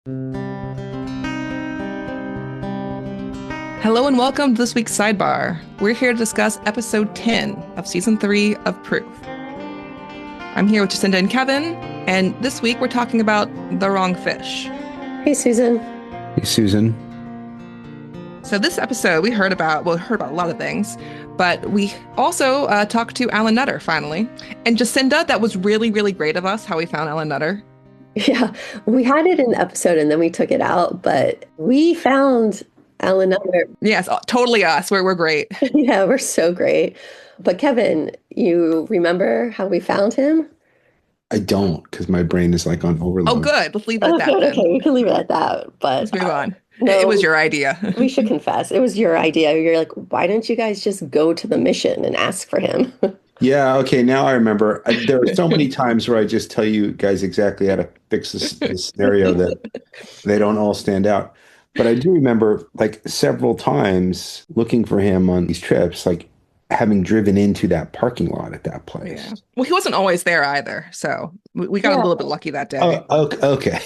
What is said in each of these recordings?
Hello and welcome to this week's Sidebar. We're here to discuss episode 10 of season 3 of Proof. I'm here with Jacinda and Kevin, and this week we're talking about the wrong fish. Hey, Susan. Hey, Susan. So this episode we heard about a lot of things, but we also talked to Alan Nutter finally. And Jacinda, that was really, really great of us how we found Alan Nutter. Yeah, we had it in the episode and then we took it out, but we found Alan Nutter. Yes, totally us. We're great. Yeah, we're so great. But Kevin, you remember how we found him? I don't, because my brain is like on overload. Oh, good. Let's leave it at that then. Okay, we can leave it at that. But let's move on. No, it was your idea. We should confess. It was your idea. You're like, why don't you guys just go to the mission and ask for him? Yeah, okay, now I remember. There are so many times where I just tell you guys exactly how to fix this scenario that they don't all stand out. But I do remember like several times looking for him on these trips, like having driven into that parking lot at that place. Yeah. Well, he wasn't always there either. So we got a little bit lucky that day. Oh, okay.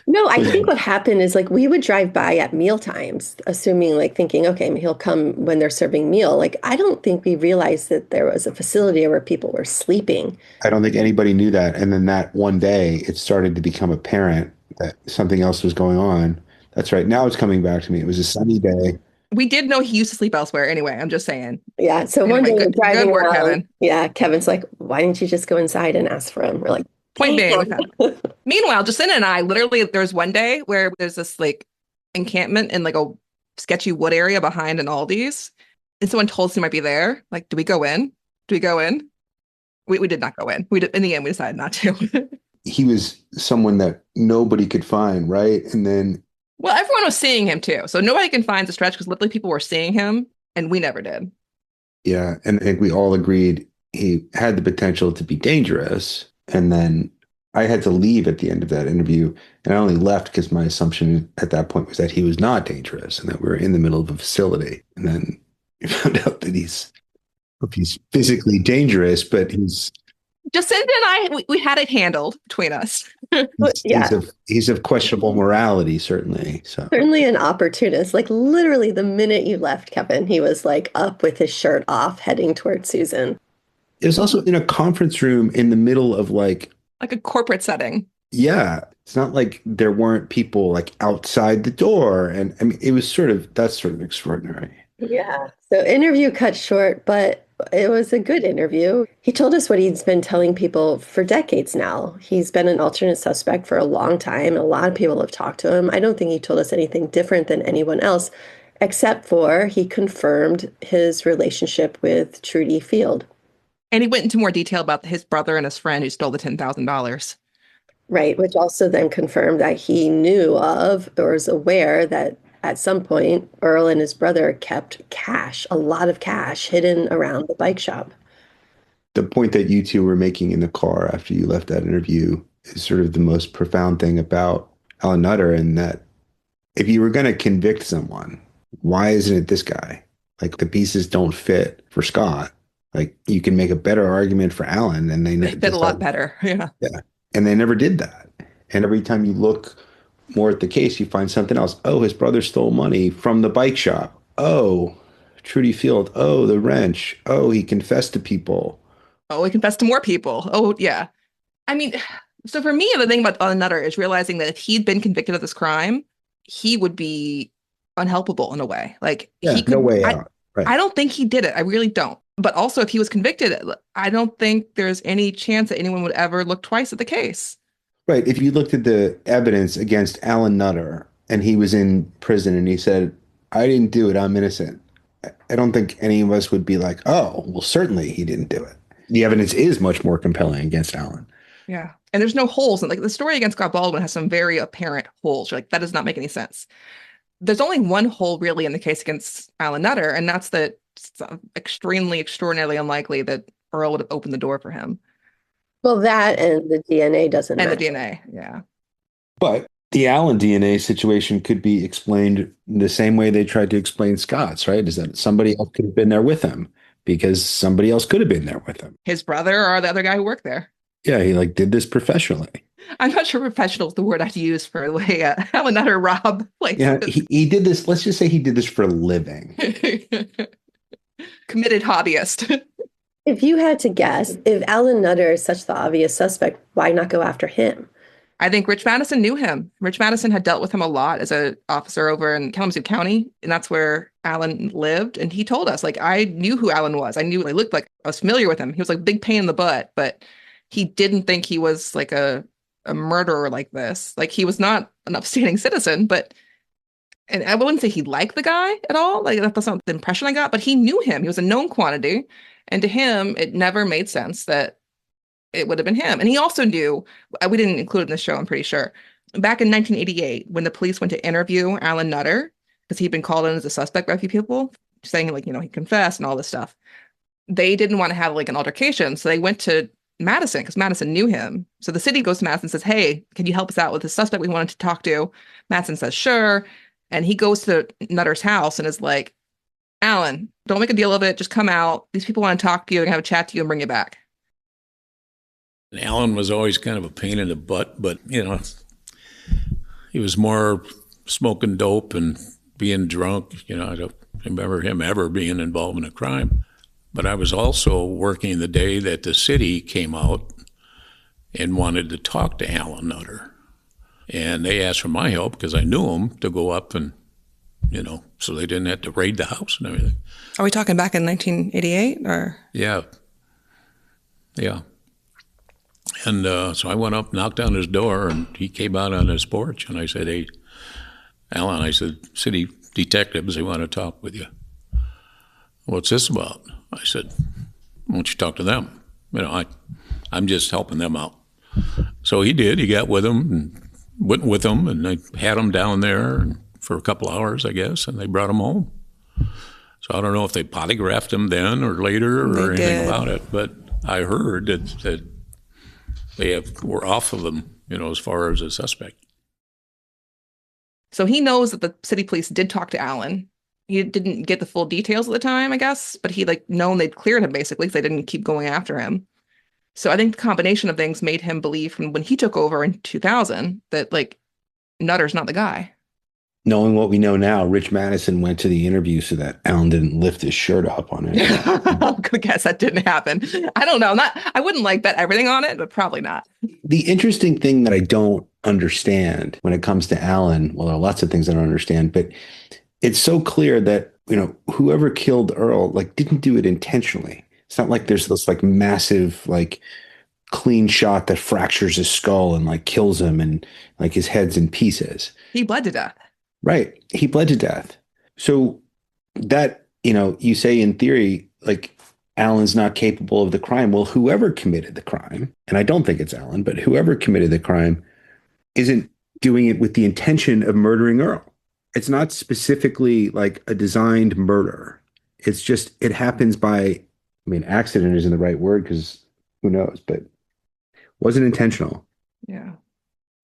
No, I think what happened is like we would drive by at meal times, assuming like thinking, okay, he'll come when they're serving meal. Like, I don't think we realized that there was a facility where people were sleeping. I don't think anybody knew that. And then that one day it started to become apparent that something else was going on. That's right. Now it's coming back to me. It was a sunny day. We did know he used to sleep elsewhere anyway. I'm just saying. Yeah. So anyway, one day we're driving good work, around. Kevin. Yeah. Kevin's like, why didn't you just go inside and ask for him? We're like, point being. Meanwhile, Jacinda and I literally, there's one day where there's this like encampment in like a sketchy wood area behind an Aldi's. And someone told us he might be there. Like, do we go in? Do we go in? We did not go in. In the end, we decided not to. He was someone that nobody could find, right? And then well, everyone was seeing him too. So nobody can find the stretch because literally people were seeing him and we never did. Yeah. And I think we all agreed he had the potential to be dangerous. And then I had to leave at the end of that interview. And I only left because my assumption at that point was that he was not dangerous and that we were in the middle of a facility. And then we found out that he's physically dangerous, but he's Jacinda and I, we had it handled between us. He's of questionable morality, certainly. So certainly an opportunist. Like literally the minute you left, Kevin, he was like up with his shirt off, heading towards Susan. It was also in a conference room in the middle of like a corporate setting. Yeah. It's not like there weren't people like outside the door. And I mean, that's sort of extraordinary. Yeah. So interview cut short, but it was a good interview. He told us what he's been telling people for decades now. He's been an alternate suspect for a long time. A lot of people have talked to him. I don't think he told us anything different than anyone else, except for he confirmed his relationship with Trudy Field. And he went into more detail about his brother and his friend who stole the $10,000. Right, which also then confirmed that he knew of or was aware that at some point, Earl and his brother kept cash, a lot of cash hidden around the bike shop. The point that you two were making in the car after you left that interview is sort of the most profound thing about Alan Nutter, and that if you were going to convict someone, why isn't it this guy? Like the pieces don't fit for Scott. Like you can make a better argument for Alan, and they fit a lot better. Yeah. Yeah. And they never did that. And every time you look more at the case, you find something else. Oh, his brother stole money from the bike shop. Oh, Trudy Field. Oh, the wrench. Oh, he confessed to people. Oh, he confessed to more people. Oh, yeah. I mean, so for me, the thing about Alan Nutter is realizing that if he'd been convicted of this crime, he would be unhelpable in a way. Like, yeah, no way out. Right. I don't think he did it. I really don't. But also, if he was convicted, I don't think there's any chance that anyone would ever look twice at the case. Right. If you looked at the evidence against Alan Nutter and he was in prison and he said, I didn't do it, I'm innocent, I don't think any of us would be like, oh, well, certainly he didn't do it. The evidence is much more compelling against Alan. Yeah. And there's no holes. And like the story against Scott Baldwin has some very apparent holes. You're like, that does not make any sense. There's only one hole really in the case against Alan Nutter, and that's that it's extremely, extraordinarily unlikely that Earl would have opened the door for him. Well, that and the DNA doesn't and match. the DNA, yeah. But the Allen DNA situation could be explained the same way they tried to explain Scott's, right? Is that somebody else could have been there with him because somebody else could have been there with him. His brother or the other guy who worked there. Yeah, he like did this professionally. I'm not sure professional is the word I'd use for the way Alan Nutter robbed Yeah, places. he did this. Let's just say he did this for a living. Committed hobbyist. If you had to guess, if Alan Nutter is such the obvious suspect, why not go after him? I think Rich Madison knew him. Rich Madison had dealt with him a lot as an officer over in Kalamazoo County, and that's where Alan lived. And he told us, like, I knew who Alan was. I knew what he looked like. I was familiar with him. He was like a big pain in the butt, but he didn't think he was like a murderer like this. Like he was not an upstanding citizen, but and I wouldn't say he liked the guy at all. Like that's not the impression I got, but he knew him. He was a known quantity. And to him, it never made sense that it would have been him. And he also knew, we didn't include it in the show, I'm pretty sure. Back in 1988, when the police went to interview Alan Nutter, because he'd been called in as a suspect by a few people, saying like, he confessed and all this stuff. They didn't want to have like an altercation. So they went to Madison because Madison knew him. So the city goes to Madison and says, hey, can you help us out with the suspect we wanted to talk to? Madison says, sure. And he goes to Nutter's house and is like, Alan, don't make a deal of it. Just come out. These people want to talk to you and have a chat to you and bring you back. And Alan was always kind of a pain in the butt, but, he was more smoking dope and being drunk. I don't remember him ever being involved in a crime. But I was also working the day that the city came out and wanted to talk to Alan Nutter. And they asked for my help because I knew him to go up and, so they didn't have to raid the house and everything. Are we talking back in 1988 or? Yeah. Yeah. And so I went up, knocked on his door, and he came out on his porch. And I said, hey, Alan, I said, city detectives, they want to talk with you. What's this about? I said, why don't you talk to them? I'm just helping them out. So he did. He got with them and went with them, and they had him down there for a couple hours, I guess, and they brought him home. So I don't know if they polygraphed him then or later or anything about it, but I heard that they were off of him, as far as a suspect. So he knows that the city police did talk to Alan. He didn't get the full details at the time, I guess, but he known they'd cleared him basically because they didn't keep going after him. So I think the combination of things made him believe from when he took over in 2000 that Nutter's not the guy. Knowing what we know now, Rich Madison went to the interview so that Alan didn't lift his shirt up on it. I'm gonna guess that didn't happen. I don't know. I wouldn't bet everything on it, but probably not. The interesting thing that I don't understand when it comes to Alan, well, there are lots of things I don't understand, but it's so clear that, whoever killed Earl, didn't do it intentionally. It's not like there's this massive, clean shot that fractures his skull and kills him and his head's in pieces. He bled to death. Right. He bled to death. So that, you say in theory, Alan's not capable of the crime. Well, whoever committed the crime, and I don't think it's Alan, but whoever committed the crime isn't doing it with the intention of murdering Earl. It's not specifically a designed murder. It's just, it happens by, accident isn't the right word because who knows, but wasn't intentional. Yeah.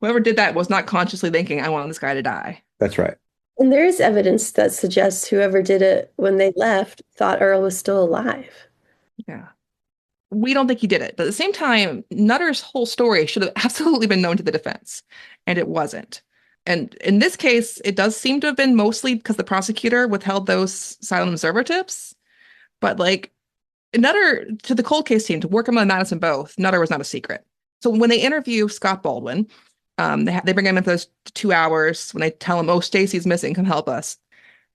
Whoever did that was not consciously thinking, I want this guy to die. That's right. And there is evidence that suggests whoever did it when they left thought Earl was still alive. Yeah. We don't think he did it. But at the same time, Nutter's whole story should have absolutely been known to the defense, and it wasn't. And in this case, it does seem to have been mostly because the prosecutor withheld those silent observer tips. But Nutter, to the cold case team, to work him on Madison both, Nutter was not a secret. So when they interview Scott Baldwin, they bring him in for those 2 hours when they tell him, oh, Stacy's missing, come help us.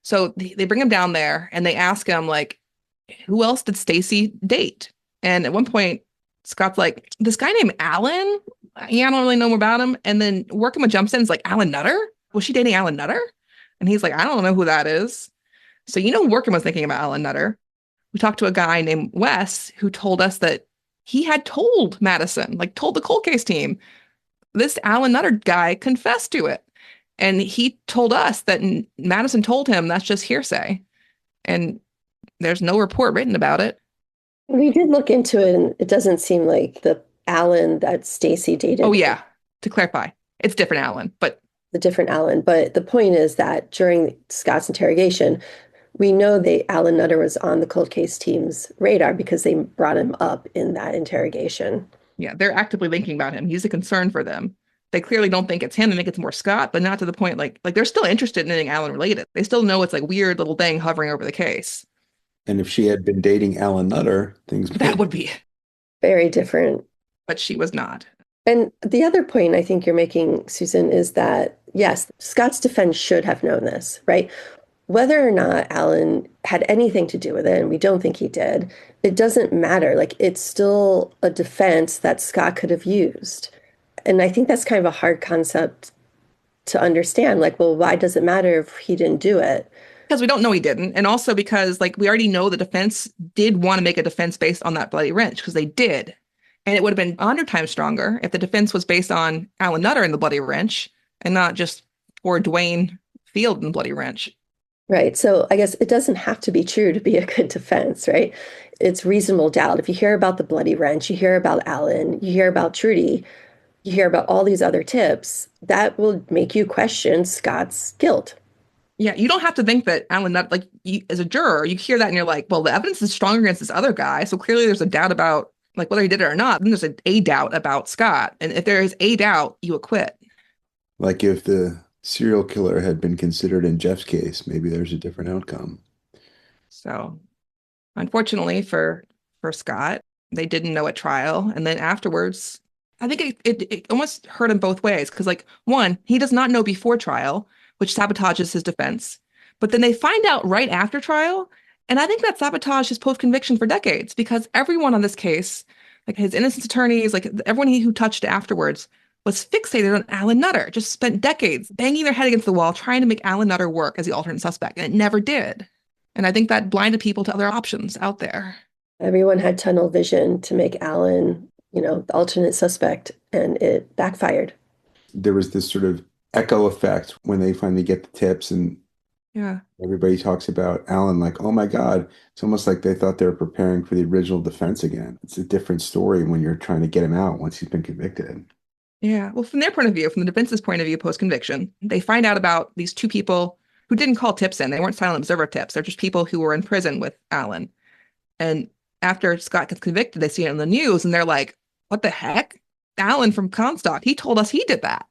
So they bring him down there and they ask him, who else did Stacy date? And at one point, Scott's like, this guy named Alan? Yeah, I don't really know more about him. And then Workman jumps in and is like, Alan Nutter? Was she dating Alan Nutter? And he's like, I don't know who that is. So Workman was thinking about Alan Nutter. We talked to a guy named Wes who told us that he had told Madison, told the cold case team, this Alan Nutter guy confessed to it. And he told us that Madison told him that's just hearsay. And there's no report written about it. We did look into it, and it doesn't seem like the Alan that Stacy dated. Oh, yeah. To clarify, it's different Alan, but the different Alan. But the point is that during Scott's interrogation, we know Alan Nutter was on the cold case team's radar because they brought him up in that interrogation. Yeah, they're actively thinking about him. He's a concern for them. They clearly don't think it's him. They think it's more Scott, but not to the point like they're still interested in anything Alan related. They still know it's like weird little thing hovering over the case. And if she had been dating Alan Nutter, things That would be, Very different. but she was not. And the other point I think you're making, Susan, is that, yes, Scott's defense should have known this, right? Whether or not Alan had anything to do with it, and we don't think he did, it doesn't matter. Like, it's still a defense that Scott could have used. And I think that's kind of a hard concept to understand. Like, well, why does it matter if he didn't do it? Because we don't know he didn't. And also because like we already know the defense did want to make a defense based on that bloody wrench because they did. And it would have been 100 times stronger if the defense was based on Alan Nutter and the bloody wrench and not just poor Dwayne Field and the bloody wrench. Right. So I guess it doesn't have to be true to be a good defense, right? It's reasonable doubt. If you hear about the bloody wrench, you hear about Alan, you hear about Trudy, you hear about all these other tips, that will make you question Scott's guilt. Yeah, you don't have to think that Alan Nutter, like you, as a juror, you hear that and you're like, well, the evidence is stronger against this other guy. So clearly there's a doubt about like whether he did it or not. Then there's a doubt about Scott. And if there is a doubt, you acquit. like if the serial killer had been considered in Jeff's case, maybe there's a different outcome. So unfortunately for Scott, they didn't know at trial. And then afterwards, I think it almost hurt him both ways. Because like one, he does not know before trial, which sabotages his defense. But then they find out right after trial. And I think that sabotaged his post-conviction for decades because everyone on this case, like his innocence attorneys, like everyone who touched afterwards, was fixated on Alan Nutter, just spent decades banging their head against the wall trying to make Alan Nutter work as the alternate suspect. And it never did. And I think that blinded people to other options out there. Everyone had tunnel vision to make Alan, the alternate suspect, and it backfired. There was this sort of echo effect when they finally get the tips and Yeah. everybody talks about Alan like, oh my God, it's almost like they thought they were preparing for the original defense again. It's a different story when you're trying to get him out once he's been convicted. Yeah. Well, from their point of view, from the defense's point of view, post-conviction, they find out about these two people who didn't call tips in. They weren't silent observer tips. They're just people who were in prison with Alan. And after Scott gets convicted, they see it on the news and they're like, what the heck? Alan from Comstock, he told us he did that.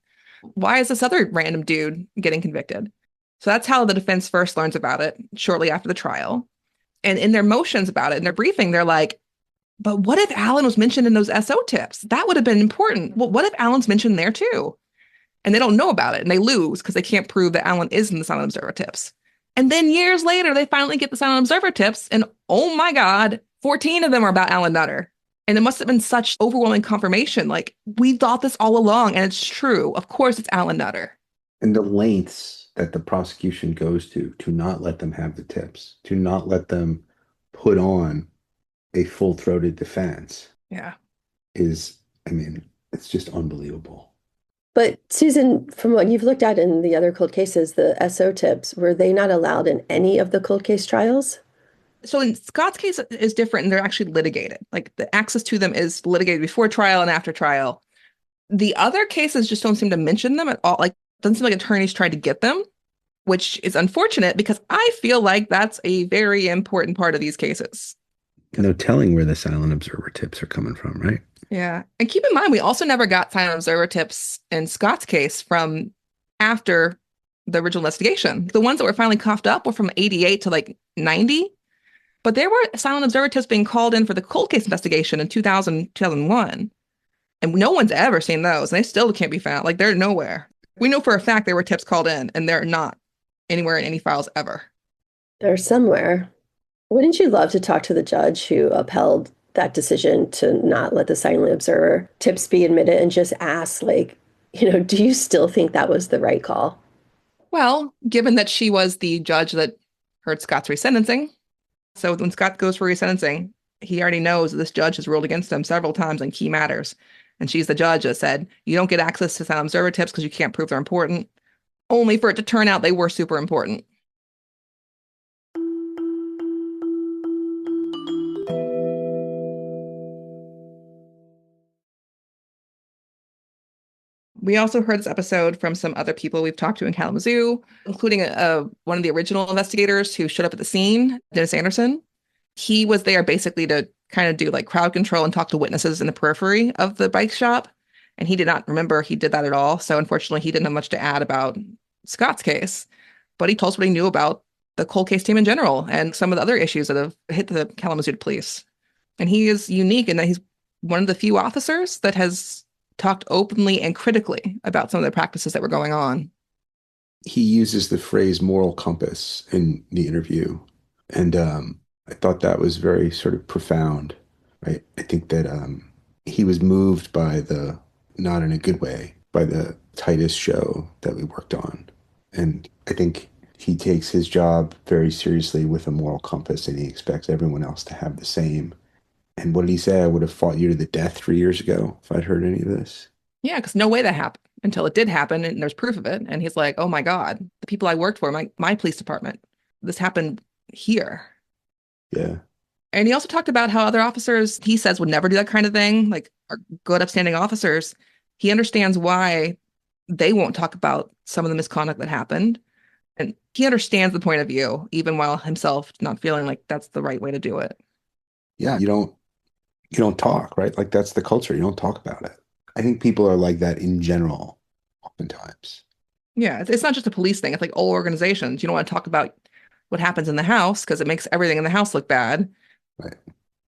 Why is this other random dude getting convicted? So that's how the defense first learns about it shortly after the trial. And in their motions about it, in their briefing, they're like, but what if Alan was mentioned in those SO tips? That would have been important. Well, what if Alan's mentioned there too? And they don't know about it and they lose because they can't prove that Alan is in the silent observer tips. And then years later, they finally get the silent observer tips. And oh my God, 14 of them are about Alan Nutter. And it must have been such overwhelming confirmation. Like, we thought this all along, and it's true. Of course, it's Alan Nutter. And the lengths that the prosecution goes to not let them have the tips, to not let them put on a full-throated defense Yeah. is, I mean, it's just unbelievable. But Susan, from what you've looked at in the other cold cases, the SO tips, were they not allowed in any of the cold case trials? So in Scott's case is different and they're actually litigated. Like the access to them is litigated before trial and after trial. The other cases just don't seem to mention them at all. Like it doesn't seem like attorneys tried to get them, which is unfortunate because I feel like that's a very important part of these cases. No telling where the silent observer tips are coming from, right? Yeah. And keep in mind, we also never got silent observer tips in Scott's case from after the original investigation. The ones that were finally coughed up were from 88 to like 90. But there were silent observer tips being called in for the cold case investigation in 2000, 2001. And no one's ever seen those. And they still can't be found. Like they're nowhere. We know for a fact there were tips called in and they're not anywhere in any files ever. They're somewhere. Wouldn't you love to talk to the judge who upheld that decision to not let the silent observer tips be admitted and just ask, like, do you still think that was the right call? Well, given that she was the judge that heard Scott's resentencing, so when Scott goes for resentencing, he already knows that this judge has ruled against him several times on key matters. And she's the judge that said, you don't get access to silent observer tips because you can't prove they're important, only for it to turn out they were super important. We also heard this episode from some other people we've talked to in Kalamazoo, including one of the original investigators who showed up at the scene, Dennis Anderson. He was there basically to kind of do like crowd control and talk to witnesses in the periphery of the bike shop. And he did not remember he did that at all. So unfortunately, he didn't have much to add about Scott's case, but he told us what he knew about the cold case team in general and some of the other issues that have hit the Kalamazoo police. And he is unique in that he's one of the few officers that has talked openly and critically about some of the practices that were going on. He uses the phrase moral compass in the interview. And I thought that was very sort of profound. I think that he was moved by the, not in a good way, by the Titus show that we worked on. And I think he takes his job very seriously with a moral compass, and he expects everyone else to have the same. And what did he say? I would have fought you to the death 3 years ago if I'd heard any of this. Yeah, because no way that happened until it did happen and there's proof of it. And he's like, oh my God, the people I worked for, my police department, this happened here. Yeah. And he also talked about how other officers, he says, would never do that kind of thing, like are good, upstanding officers. He understands why they won't talk about some of the misconduct that happened. And he understands the point of view, even while himself not feeling like that's the right way to do it. Yeah, you don't talk, right? Like that's the culture. You don't talk about it. I think people are like that in general, oftentimes. Yeah, it's not just a police thing. It's like all organizations. You don't want to talk about what happens in the house because it makes everything in the house look bad. Right.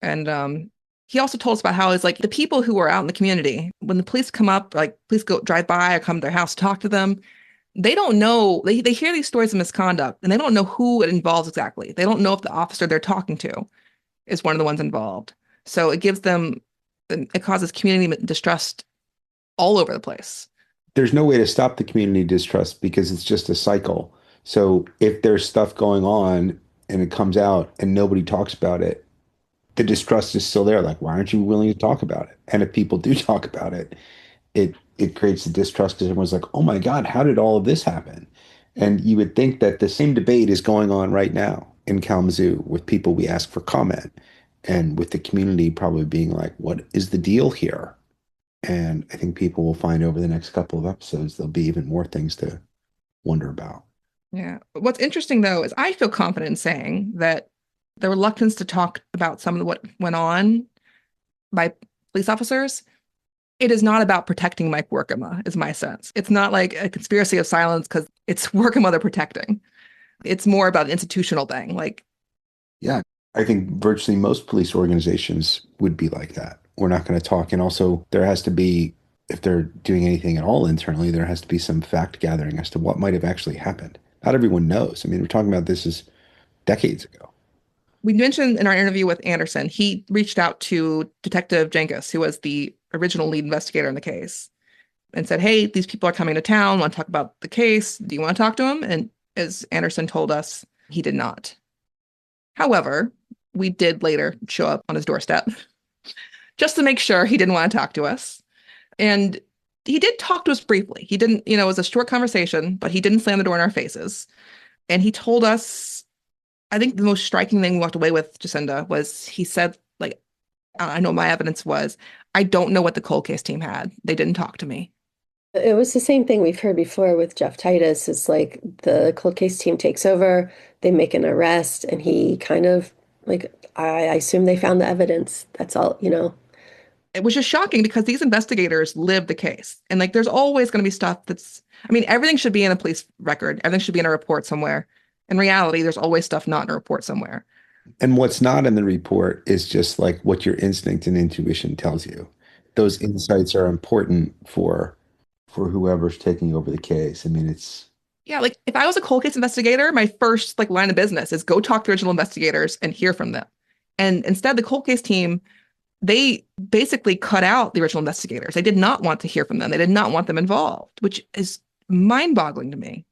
And he also told us about how it's like the people who are out in the community, when the police come up, like police go drive by or come to their house, talk to them, they don't know, they hear these stories of misconduct and they don't know who it involves exactly. They don't know if the officer they're talking to is one of the ones involved. So it causes community distrust all over the place. There's no way to stop the community distrust because it's just a cycle. So if there's stuff going on and it comes out and nobody talks about it, the distrust is still there. Like, why aren't you willing to talk about it? And if people do talk about it, it creates the distrust because everyone's like, oh my God, how did all of this happen? And you would think that the same debate is going on right now in Kalamazoo with people we ask for comment and with the community probably being like, what is the deal here? And I think people will find over the next couple of episodes, there'll be even more things to wonder about. Yeah. What's interesting, though, is I feel confident in saying that the reluctance to talk about some of what went on by police officers, it is not about protecting Mike Workema, is my sense. It's not like a conspiracy of silence because it's Workema they're protecting. It's more about an institutional thing. Like, yeah, I think virtually most police organizations would be like that. We're not going to talk. And also, there has to be, if they're doing anything at all internally, there has to be some fact gathering as to what might have actually happened. Not everyone knows. I mean, we're talking about this as decades ago. We mentioned in our interview with Anderson, he reached out to Detective Jenkins, who was the original lead investigator in the case, and said, hey, these people are coming to town, want to talk about the case. Do you want to talk to them? And as Anderson told us, he did not. However, we did later show up on his doorstep just to make sure he didn't want to talk to us. And he did talk to us briefly. He didn't, it was a short conversation, but he didn't slam the door in our faces. And he told us, I think the most striking thing we walked away with, Jacinda, was he said, like, I know my evidence was, I don't know what the cold case team had. They didn't talk to me. It was the same thing we've heard before with Jeff Titus. It's like the cold case team takes over, they make an arrest, and he kind of, like, I assume they found the evidence. That's all, It was just shocking because these investigators lived the case. And like, there's always going to be stuff everything should be in a police record. Everything should be in a report somewhere. In reality, there's always stuff not in a report somewhere. And what's not in the report is just like what your instinct and intuition tells you. Those insights are important for whoever's taking over the case. I mean, it's... Yeah, like if I was a cold case investigator, my first line of business is go talk to original investigators and hear from them. And instead, the cold case team, they basically cut out the original investigators. They did not want to hear from them. They did not want them involved, which is mind-boggling to me.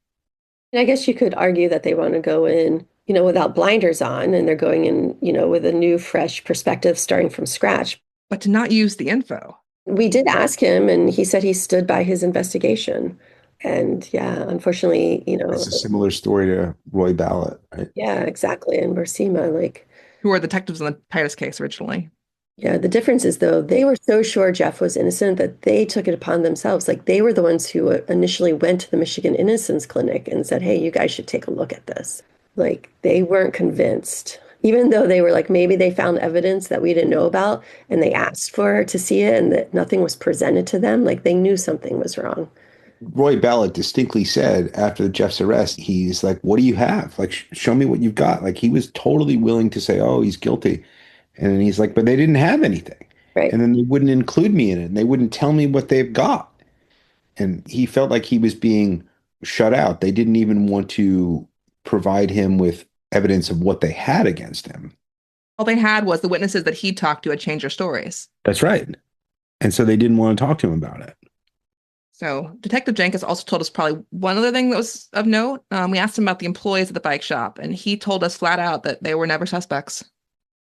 And I guess you could argue that they want to go in, without blinders on, and they're going in, with a new, fresh perspective, starting from scratch. But to not use the info. We did ask him, and he said he stood by his investigation. And yeah, unfortunately, It's a similar story to Roy Ballot, right? Yeah, exactly. And Bursima, who were detectives in the Titus case originally. Yeah, the difference is, though, they were so sure Jeff was innocent that they took it upon themselves. Like, they were the ones who initially went to the Michigan Innocence Clinic and said, hey, you guys should take a look at this. Like, they weren't convinced, Even though they were like, maybe they found evidence that we didn't know about and they asked for to see it and that nothing was presented to them, like they knew something was wrong. Roy Ballard distinctly said after Jeff's arrest, he's like, "What do you have? Like, show me what you've got." Like, he was totally willing to say, "Oh, he's guilty," and then he's like, "But they didn't have anything," Right. and then they wouldn't include me in it, and they wouldn't tell me what they've got, and he felt like he was being shut out. They didn't even want to provide him with evidence of what they had against him. All they had was the witnesses that he talked to had changed their stories. That's right, and so they didn't want to talk to him about it. So Detective Jenkins also told us probably one other thing that was of note. We asked him about the employees at the bike shop, and he told us flat out that they were never suspects.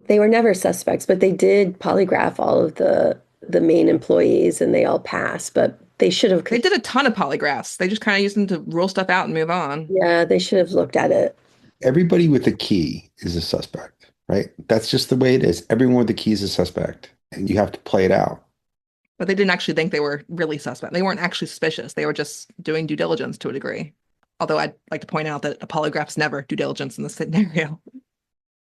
They were never suspects, but they did polygraph all of the main employees and they all passed, but they should have. They did a ton of polygraphs. They just kind of used them to rule stuff out and move on. Yeah, they should have looked at it. Everybody with a key is a suspect, right? That's just the way it is. Everyone with a key is a suspect, and you have to play it out. But they didn't actually think they were really suspect. They weren't actually suspicious. They were just doing due diligence to a degree. Although I'd like to point out that a polygraph's never due diligence in this scenario.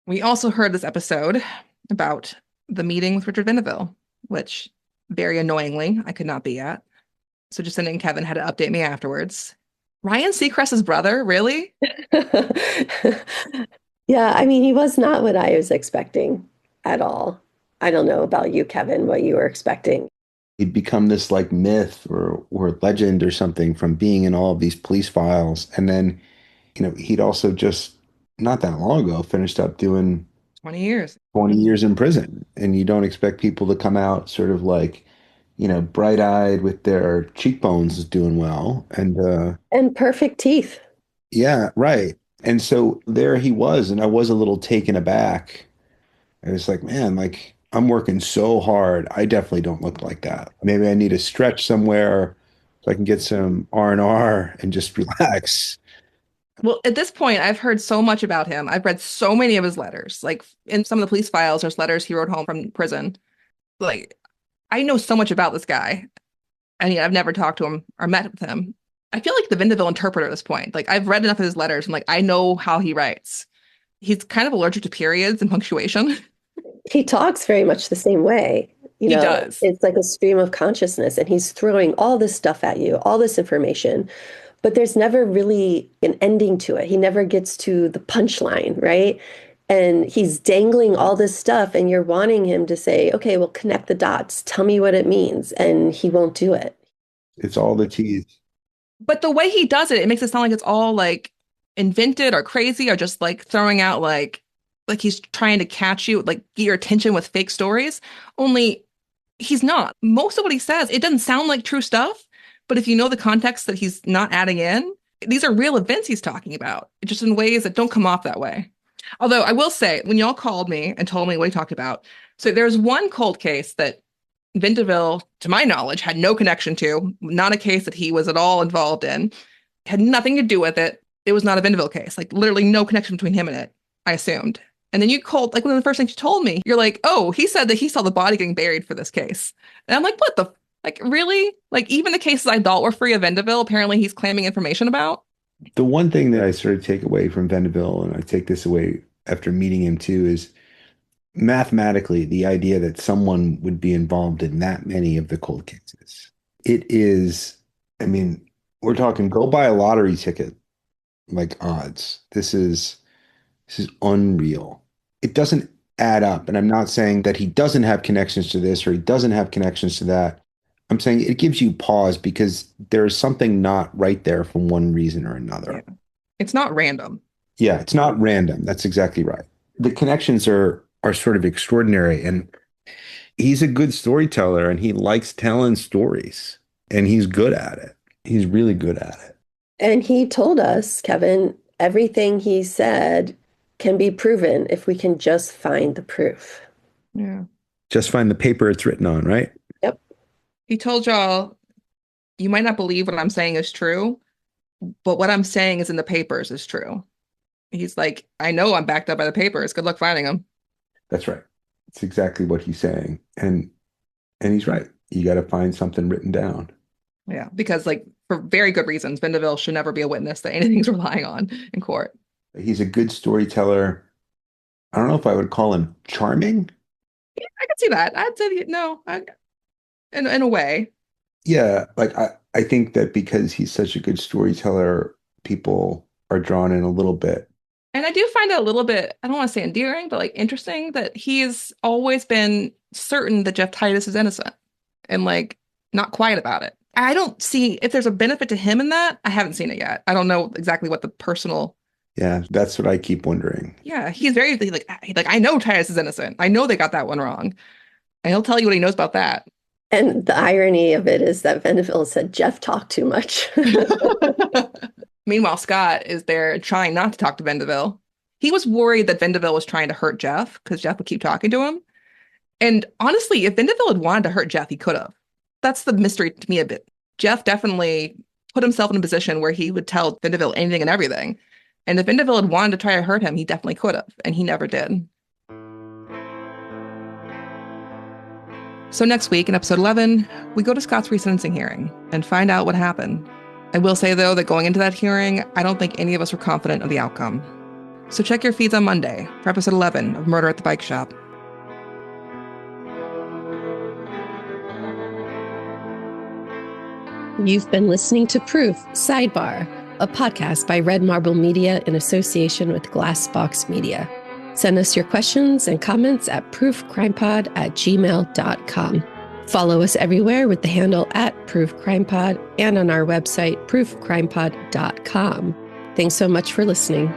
We also heard this episode about the meeting with Richard Vendeville, which very annoyingly I could not be at. So Jacinda and Kevin had to update me afterwards. Ryan Seacrest's brother, really? Yeah, I mean, he was not what I was expecting at all. I don't know about you, Kevin, what you were expecting. He'd become this like myth or legend or something from being in all of these police files. And then, he'd also just not that long ago finished up doing 20 years. 20 years in prison. And you don't expect people to come out sort of like, bright-eyed with their cheekbones doing well. And perfect teeth. Yeah, right. And so there he was, and I was a little taken aback. I was like, man, like I'm working so hard. I definitely don't look like that. Maybe I need to stretch somewhere so I can get some R&R and just relax. Well, at this point, I've heard so much about him. I've read so many of his letters. Like in some of the police files, there's letters he wrote home from prison. Like I know so much about this guy, and yet I've never talked to him or met with him. I feel like the Vendeville interpreter at this point. Like I've read enough of his letters and like I know how he writes. He's kind of allergic to periods and punctuation. He talks very much the same way. He does. It's like a stream of consciousness, and he's throwing all this stuff at you, all this information, but there's never really an ending to it. He never gets to the punchline, right? And he's dangling all this stuff, and you're wanting him to say, okay, well, connect the dots. Tell me what it means. And he won't do it. It's all the tease. But the way he does it, it makes it sound like it's all like invented or crazy or just like throwing out like he's trying to catch you, like get your attention with fake stories. Only he's not. Most of what he says, it doesn't sound like true stuff. But if you know the context that he's not adding in, these are real events he's talking about, just in ways that don't come off that way. Although I will say, when y'all called me and told me what he talked about, so there's one cold case that Vendeville, to my knowledge, had no connection to, not a case that he was at all involved in, had nothing to do with it. It was not a Vendeville case, like literally no connection between him and it, I assumed. And then you called, like one of the first things you told me, you're like, oh, he said that he saw the body getting buried for this case. And I'm like, what the, like, really? Like, even the cases I thought were free of Vendeville, apparently he's claiming information about. The one thing that I sort of take away from Vendeville, and I take this away after meeting him too, is mathematically the idea that someone would be involved in that many of the cold cases. It is, I mean, we're talking go buy a lottery ticket, like odds. This is unreal. It doesn't add up. And I'm not saying that he doesn't have connections to this or he doesn't have connections to that. I'm saying it gives you pause because there's something not right there for one reason or another. Yeah. It's not random. Yeah, it's not random. That's exactly right. The connections are sort of extraordinary. And he's a good storyteller and he likes telling stories and he's good at it. He's really good at it. And he told us, Kevin, everything he said can be proven if we can just find the proof. Yeah. Just find the paper it's written on, right? Yep. He told y'all, you might not believe what I'm saying is true, but what I'm saying is in the papers is true. He's like, I know I'm backed up by the papers. Good luck finding them. That's right. It's exactly what he's saying. And he's right. You got to find something written down. Yeah, because like for very good reasons, Vendeville should never be a witness that anything's relying on in court. He's a good storyteller. I don't know if I would call him charming. I could see that. I'd say no, in a way. Yeah, like I think that because he's such a good storyteller, people are drawn in a little bit. And I do find it a little bit, I don't want to say endearing, but like interesting that he's always been certain that Jeff Titus is innocent and like not quiet about it. I don't see if there's a benefit to him in that. I haven't seen it yet. I don't know exactly what the personal. Yeah, that's what I keep wondering. Yeah, he's very like I know Titus is innocent. I know they got that one wrong. And he'll tell you what he knows about that. And the irony of it is that Vendeville said Jeff talked too much. Meanwhile, Scott is there trying not to talk to Vendeville. He was worried that Vendeville was trying to hurt Jeff because Jeff would keep talking to him. And honestly, if Vendeville had wanted to hurt Jeff, he could have. That's the mystery to me a bit. Jeff definitely put himself in a position where he would tell Vendeville anything and everything. And if Vendeville had wanted to try to hurt him, he definitely could have. And he never did. So next week in episode 11, we go to Scott's resentencing hearing and find out what happened. I will say, though, that going into that hearing, I don't think any of us were confident of the outcome. So check your feeds on Monday for episode 11 of Murder at the Bike Shop. You've been listening to Proof, Sidebar, a podcast by Red Marble Media in association with Glassbox Media. Send us your questions and comments at proofcrimepod@gmail.com. Follow us everywhere with the handle @proofcrimepod and on our website, proofcrimepod.com. Thanks so much for listening.